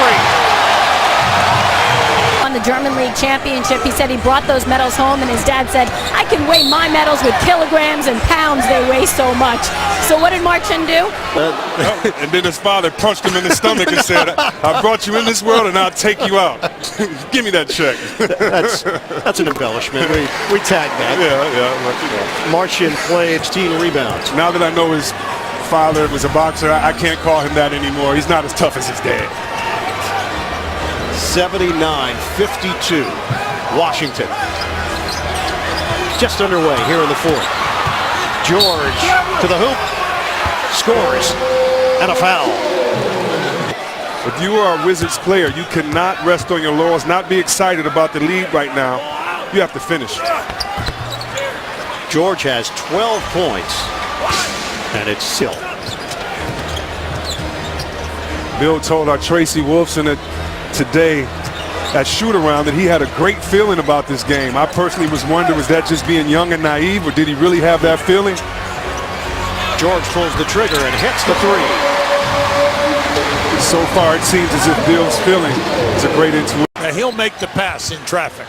On the German League Championship, he said he brought those medals home, and his dad said, I can weigh my medals with kilograms and pounds. They weigh so much. So what did Marchand do? And then his father punched him in the stomach and said, I brought you in this world and I'll take you out. Give me that check. That's an embellishment. We tagged that. Yeah. Marchand played 18 rebounds. Now that I know his father was a boxer, I can't call him that anymore. He's not as tough as his dad. 79-52. Washington. Just underway here in the fourth. George to the hoop. Scores. And a foul. If you are a Wizards player, you cannot rest on your laurels, not be excited about the lead right now. You have to finish. George has 12 points. And it's still. Bill told our Tracy Wolfson today at shoot-around that he had a great feeling about this game. I personally was wondering, was that just being young and naive, or did he really have that feeling? George pulls the trigger and hits the 3. So far, it seems as if Bill's feeling is a great intuition. He'll make the pass in traffic.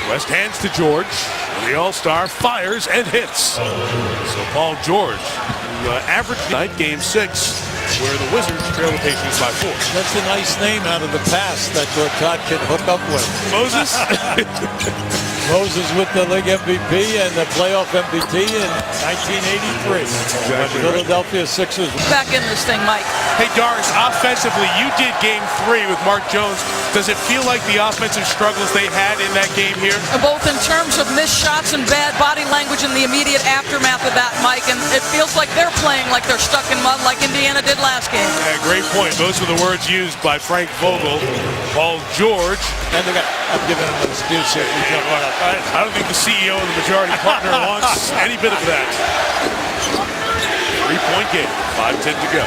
West hands to George. The All-Star fires and hits. So Paul George, who averaged night game 6, where the Wizards trail the Patriots by 4. That's a nice name out of the past that Gortat can hook up with. Moses? Moses with the league MVP and the playoff MVP in 1983. When Philadelphia Sixers. Back in this thing, Mike. Hey, Doris, offensively, you did game 3 with Mark Jones. Does it feel like the offensive struggles they had in that game here? Both in terms of missed shots and bad body language in the immediate aftermath of that, Mike, and it feels like they're playing like they're stuck in mud like Indiana did last game. Yeah, great point. Those were the words used by Frank Vogel. Paul George. And I'm giving him an excuse here. I don't think the CEO and the majority partner wants any bit of that. 3-point game. 5:10 to go.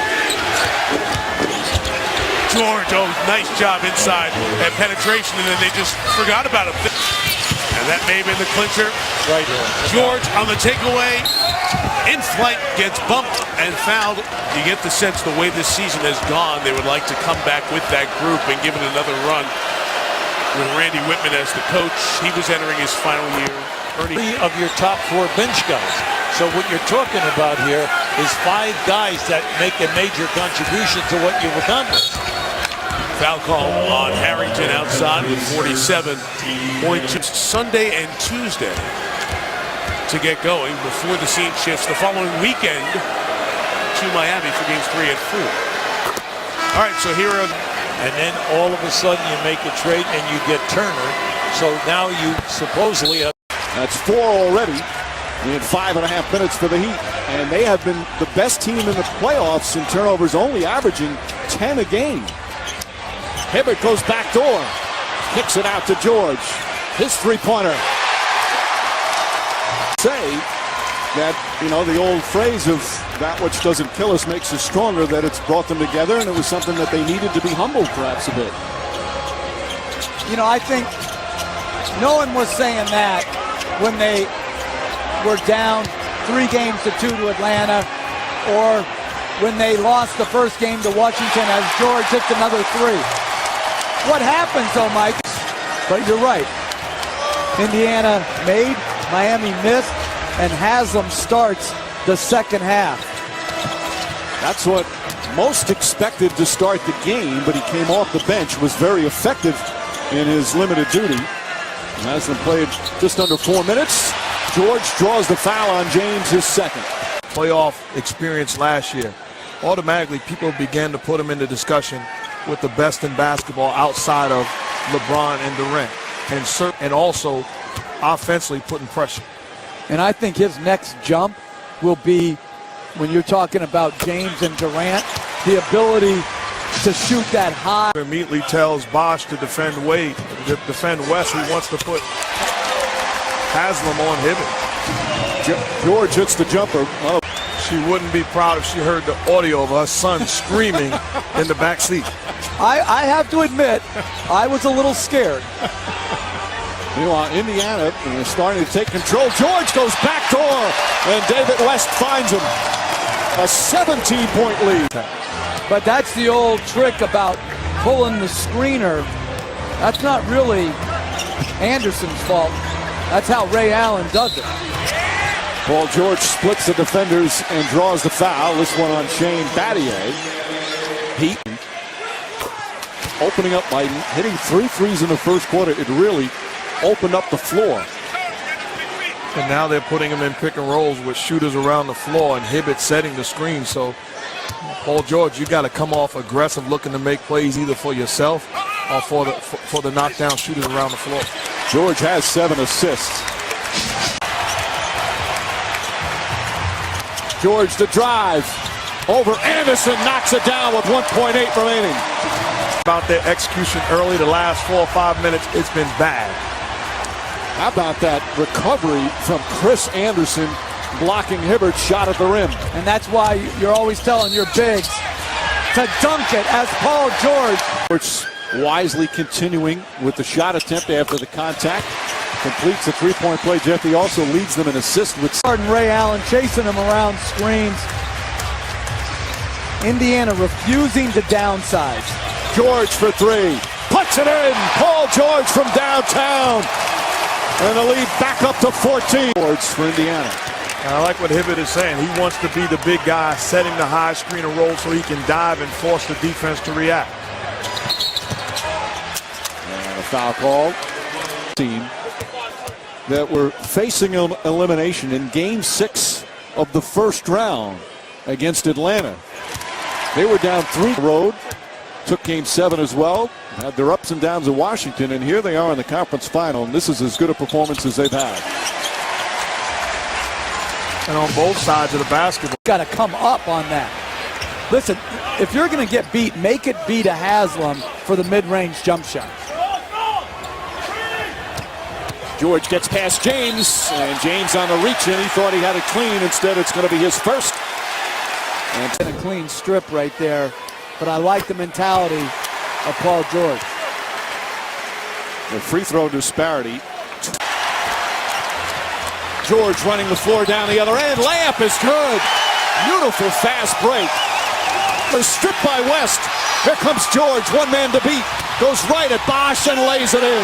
George, oh, nice job inside at penetration, and then they just forgot about him. And that may have been the clincher. Right. George on the takeaway. In flight, gets bumped and fouled. You get the sense the way this season has gone, they would like to come back with that group and give it another run. With Randy Whitman as the coach, he was entering his final year. 30 of your top 4 bench guys. So what you're talking about here is 5 guys that make a major contribution to what you've accomplished. Foul call on Harrington outside with 47 points. Sunday and Tuesday to get going before the scene shifts the following weekend to Miami for games 3 and 4. All right, so here are... And then all of a sudden you make a trade and you get Turner. So now you supposedly have... That's 4 already in 5.5 minutes for the Heat. And they have been the best team in the playoffs in turnovers, only averaging 10 a game. Hibbert goes back door. Kicks it out to George. His three-pointer. Say that, you know, the old phrase of that which doesn't kill us makes us stronger, that it's brought them together, and it was something that they needed to be humbled perhaps a bit. You know, I think no one was saying that when they were down 3-2 to Atlanta, or when they lost the first game to Washington as George hits another 3. What happens though, Mike? But you're right. Indiana made, Miami missed, and Haslam starts the second half. That's what most expected to start the game, but he came off the bench, was very effective in his limited duty. Haslam played just under 4 minutes. George draws the foul on James, his second. Playoff experience last year. Automatically, people began to put him into discussion with the best in basketball outside of LeBron and Durant. And also offensively putting pressure. And I think his next jump will be, when you're talking about James and Durant, the ability to shoot that high. Immediately tells Bosch to defend Wade, to defend West, who wants to put Haslam on Hibbert. George hits the jumper. Oh. She wouldn't be proud if she heard the audio of her son screaming in the back seat. I have to admit, I was a little scared. Meanwhile, Indiana is starting to take control. George goes back door, and David West finds him. A 17-point lead. But that's the old trick about pulling the screener. That's not really Anderson's fault. That's how Ray Allen does it. Paul George splits the defenders and draws the foul. This one on Shane Battier. Heat opening up by hitting 3 threes in the first quarter. It really opened up the floor. And now they're putting him in pick and rolls with shooters around the floor and Hibbert setting the screen. So, Paul George, you got to come off aggressive, looking to make plays either for yourself or for the knockdown shooters around the floor. George has 7 assists. George the drive over Anderson, knocks it down with 1.8 remaining. About their execution early, the last 4 or 5 minutes, it's been bad. How about that recovery from Chris Anderson blocking Hibbert's shot at the rim? And that's why you're always telling your bigs to dunk it as Paul George. George wisely continuing with the shot attempt after the contact. Completes the three-point play. Jeffy also leads them in assists with Ray Allen chasing him around screens. Indiana refusing to downsize. George for 3. Puts it in. Paul George from downtown. And the lead back up to 14. For Indiana. I like what Hibbert is saying. He wants to be the big guy, setting the high screen and roll so he can dive and force the defense to react. And a foul call. Team that were facing elimination in Game 6 of the first round against Atlanta. They were down 3 road. Took Game 7 as well. Had their ups and downs in Washington, and here they are in the conference final, and this is as good a performance as they've had. And on both sides of the basketball. Got to come up on that. Listen, if you're going to get beat, make it be to Haslam for the mid-range jump shot. George gets past James, and James on the reach in. He thought he had it clean. Instead, it's going to be his first. And a clean strip right there. But I like the mentality of Paul George. The free throw disparity. George running the floor down the other end. Layup is good. Beautiful fast break. The strip by West. Here comes George. One man to beat. Goes right at Bosch and lays it in.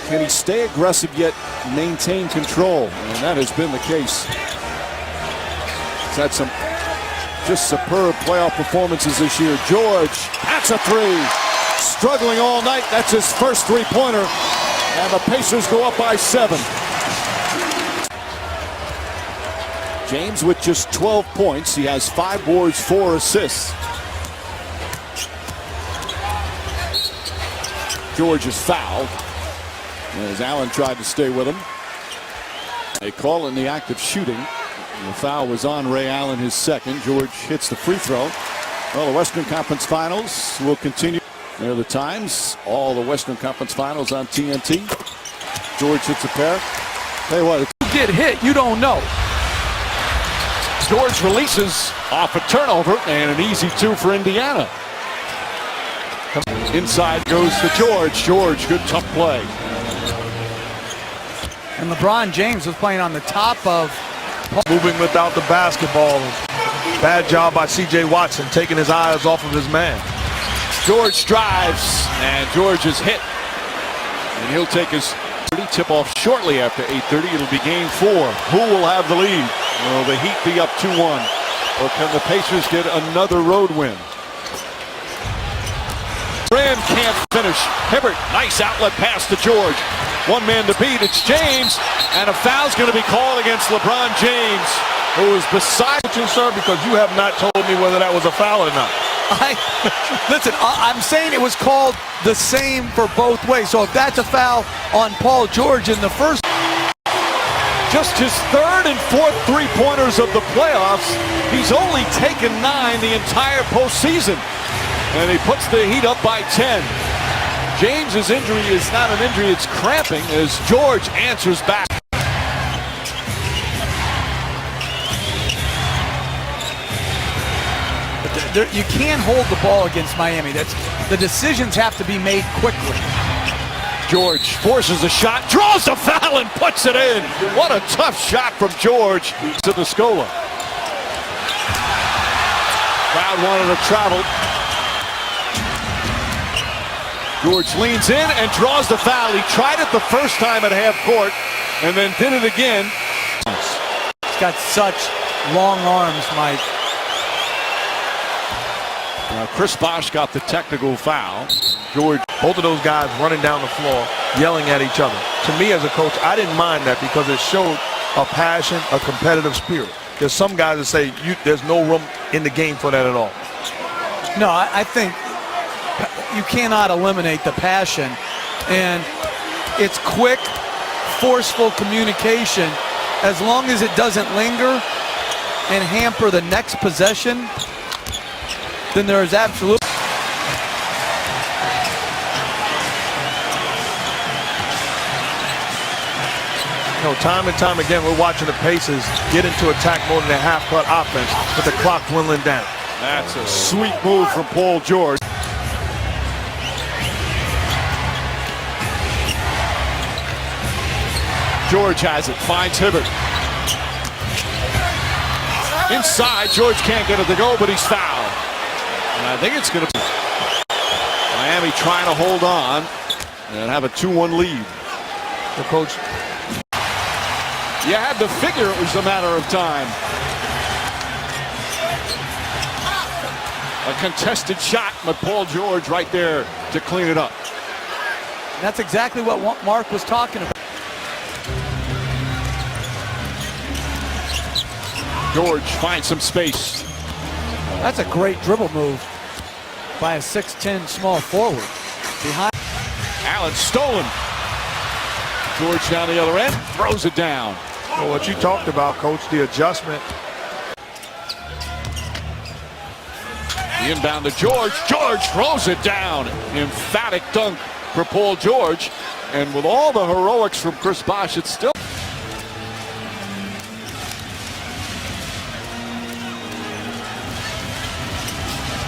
Can he stay aggressive yet maintain control? And that has been the case. He's had some just superb playoff performances this year. George, that's a three. Struggling all night. That's his first three-pointer. And the Pacers go up by 7. James with just 12 points. He has 5 boards, 4 assists. George is fouled as Allen tried to stay with him. They call in the act of shooting. The foul was on Ray Allen, his second. George hits the free throw. Well, the Western Conference Finals will continue. There are the times. All the Western Conference Finals on TNT. George hits a pair. Tell you what, if you get hit, you don't know. George releases off a turnover and an easy 2 for Indiana. Inside goes to George. George, good tough play. And LeBron James was playing on the top of moving without the basketball. Bad job by C.J. Watson taking his eyes off of his man. George drives, and George is hit. And he'll take his tip-off shortly after 8:30. It'll be game 4. Who will have the lead? Will the Heat be up 2-1? Or can the Pacers get another road win? Brand can't finish. Hibbert, nice outlet pass to George. One man to beat, it's James. And a foul's going to be called against LeBron James, who is beside you, sir, because you have not told me whether that was a foul or not. Listen, I'm saying it was called the same for both ways. So if that's a foul on Paul George in the first. Just his 3rd and 4th three-pointers of the playoffs. He's only taken 9 the entire postseason. And he puts the Heat up by 10. James's injury is not an injury, it's cramping as George answers back. You can't hold the ball against Miami. The decisions have to be made quickly. George forces a shot, draws the foul and puts it in. What a tough shot from George to the Scola. Crowd wanted to travel. George leans in and draws the foul. He tried it the first time at half court and then did it again. He's got such long arms, Mike. Chris Bosh got the technical foul. George, both of those guys running down the floor, yelling at each other. To me as a coach, I didn't mind that because it showed a passion, a competitive spirit. There's some guys that say there's no room in the game for that at all. No, I think you cannot eliminate the passion. And it's quick, forceful communication. As long as it doesn't linger and hamper the next possession, then there is absolute. Time and time again, we're watching the Pacers get into attack mode in their half-court offense with the clock dwindling down. That's a sweet move from Paul George. George has it, finds Hibbert. Inside, George can't get it to go, but he's fouled. And I think it's going to be Miami trying to hold on and have a 2-1 lead. The coach. You had to figure it was a matter of time. A contested shot, but Paul George right there to clean it up. And that's exactly what Mark was talking about. George finds some space. That's a great dribble move by a 6'10" small forward. Behind. Allen stolen. George down the other end, throws it down. Well, what you talked about, Coach, the adjustment. The inbound to George. George throws it down. Emphatic dunk for Paul George. And with all the heroics from Chris Bosh, it's still.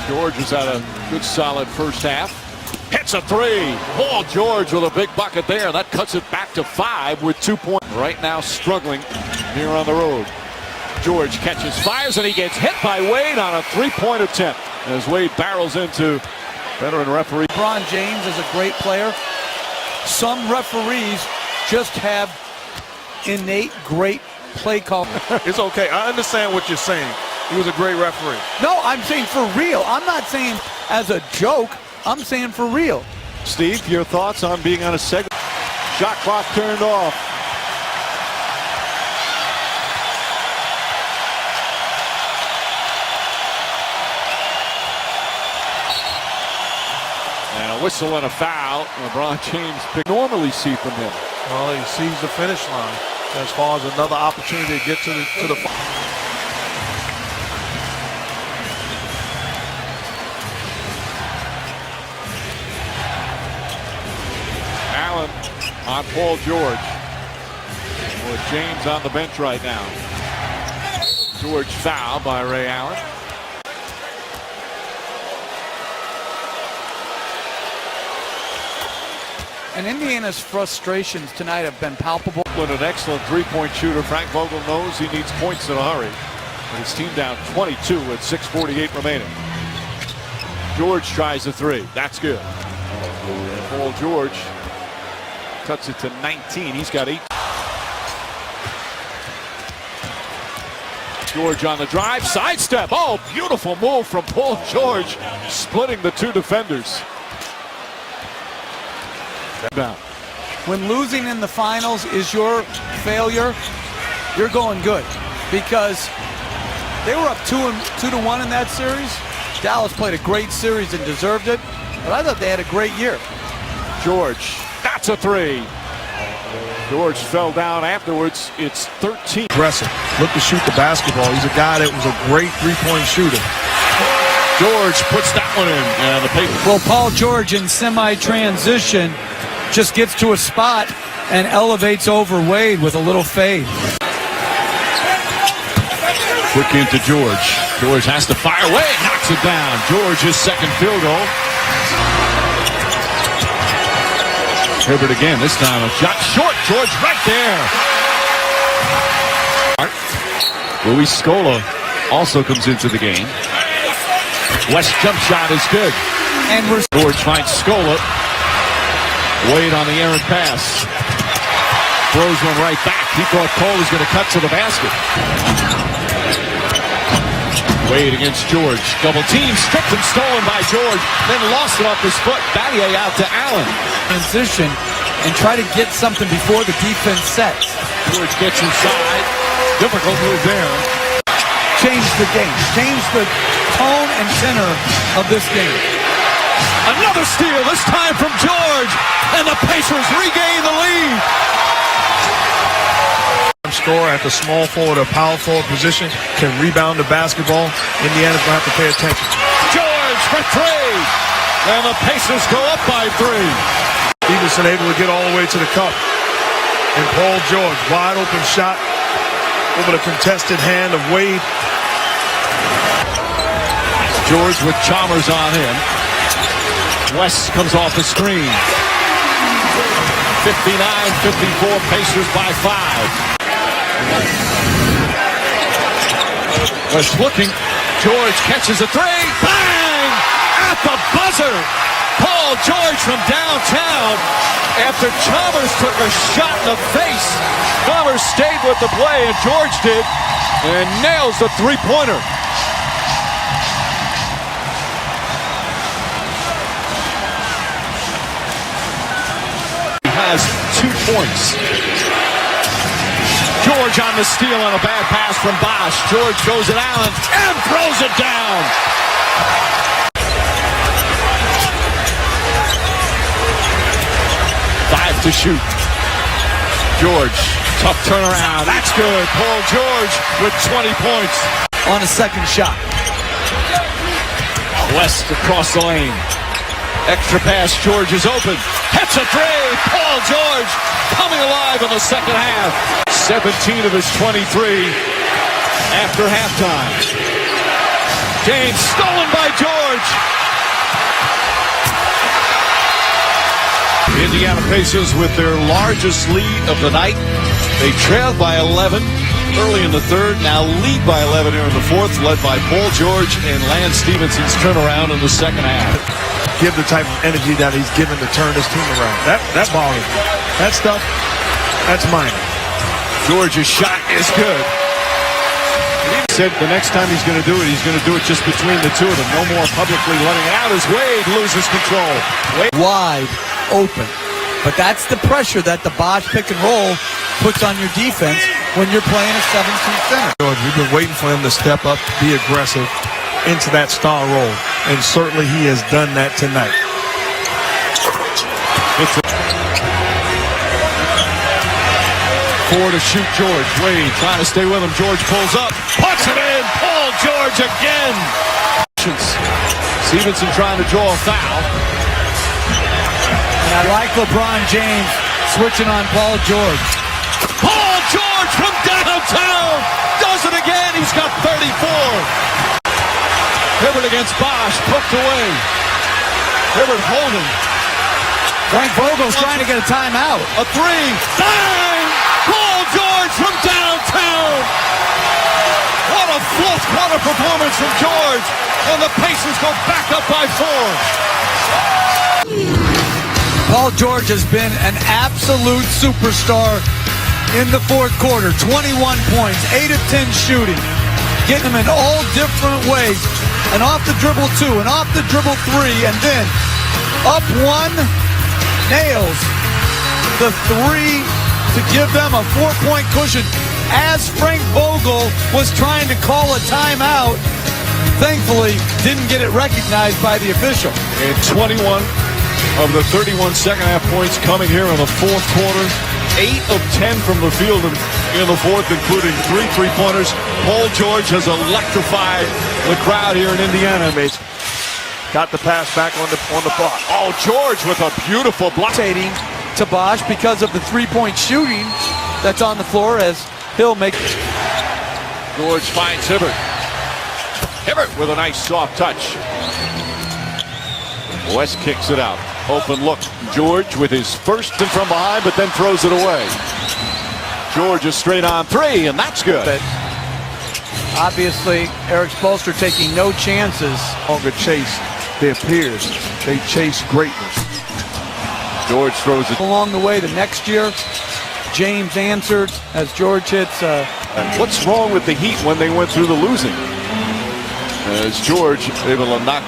George has had a good solid first half. Hits a three. Paul George with a big bucket there. That cuts it back to 5 with 2 points. Right now struggling here on the road. George catches, fires, and he gets hit by Wade on a 3-point attempt. As Wade barrels into veteran referee. LeBron James is a great player. Some referees just have innate great play call. It's okay. I understand what you're saying. He was a great referee. No, I'm saying for real. I'm not saying as a joke. I'm saying for real. Steve, your thoughts on being on a segment? Shot clock turned off. And a whistle and a foul. LeBron James normally see from him. Well, he sees the finish line as far as another opportunity to get to the Allen on Paul George. With James on the bench right now. George foul by Ray Allen. And Indiana's frustrations tonight have been palpable. An excellent three-point shooter. Frank Vogel knows he needs points in a hurry. With his team down 22 with 6:48 remaining. George tries a three. That's good. And Paul George cuts it to 19. He's got 8. George on the drive. Sidestep. Oh, beautiful move from Paul George. Splitting the two defenders. Down. When losing in the finals is your failure, you're going good, because they were up 2-1 in that series. Dallas played a great series and deserved it, but I thought they had a great year. George, that's a three. George fell down afterwards. It's 13. Aggressive. Look to shoot the basketball. He's a guy that was a great three-point shooter. George puts that one in. And the paper. Well, Paul George in semi-transition just gets to a spot and elevates over Wade with a little fade. Quick into George. George has to fire. Wade knocks it down. George's second field goal. Herbert again. This time a shot short. George right there. Luis Scola also comes into the game. West jump shot is good. And George finds Scola. Wade on the errant pass. Throws one right back. He thought Cole was going to cut to the basket. Wade against George. Double team. Stripped and stolen by George. Then lost it off his foot. Battier out to Allen. Transition and try to get something before the defense sets. George gets inside. Difficult move there. Change the game. Change the tone and tenor of this game. Another steal, this time from George, and the Pacers regain the lead. Score at the small forward or power forward position, can rebound the basketball. Indiana's going to have to pay attention. George for three, and the Pacers go up by 3. Stevenson able to get all the way to the cup. And Paul George, wide open shot over the contested hand of Wade. George with Chalmers on him. West comes off the screen. 59-54, Pacers by 5. West looking. George catches a three. Bang! At the buzzer. Paul George from downtown. After Chalmers took a shot in the face, Chalmers stayed with the play, and George did, and nails the three-pointer. Has 2 points. George on the steal on a bad pass from Bosch. George goes at Allen and throws it down. Five to shoot. George, tough turnaround. That's good. Paul George with 20 points. On a second shot. West across the lane. Extra pass, George is open. Hits a three. Paul George coming alive in the second half. 17 of his 23 after halftime. James stolen by George. Indiana Pacers with their largest lead of the night. They trailed by 11 early in the third, now lead by 11 here in the fourth, led by Paul George and Lance Stephenson's turnaround in the second half. Give the type of energy that he's given to turn his team around. That bothers me. That stuff, that's minor. George's shot is good. Said the next time he's going to do it, he's going to do it just between the two of them. No more publicly letting it out as Wade loses control. Wade Wide open. But that's the pressure that the Bosch pick and roll puts on your defense when you're playing a 7-2 center. George, we've been waiting for him to step up, be aggressive into that star role, and certainly he has done that tonight. Four to shoot George. Wade trying to stay with him. George pulls up. Puts it in. Paul George again. Stevenson trying to draw a foul. And I like LeBron James switching on Paul George. Paul George from downtown does it again. He's got 34. Hibbert against Bosch. Poked away. Hibbert holding. Frank Vogel's trying to get a timeout. A three. Bang! Paul George from downtown. What a fourth quarter performance from George. And the Pacers go back up by 4. Paul George has been an absolute superstar in the fourth quarter. 21 points, 8 of 10 shooting. Getting them in all different ways. An off the dribble 2, an off the dribble 3, and then up 1, nails the 3 to give them a 4-point cushion as Frank Vogel was trying to call a timeout. Thankfully, didn't get it recognized by the official. And 21 of the 31 second-half points coming here in the fourth quarter. 8 of 10 from the field in the fourth, including 3 three-pointers. Paul George has electrified the crowd here in Indiana. Got the pass back on the block. Oh, George with a beautiful block. To Bosch because of the 3-point shooting that's on the floor as he'll make. George finds Hibbert. Hibbert with a nice soft touch. West kicks it out. Open look. George with his first and from behind, but then throws it away. George is straight on 3, and that's good. But obviously, Eric Spoelstra taking no chances. Longer chase their peers. They chase greatness. George throws it along the way. The next year, James answered as George hits. What's wrong with the Heat when they went through the losing? As George able to knock down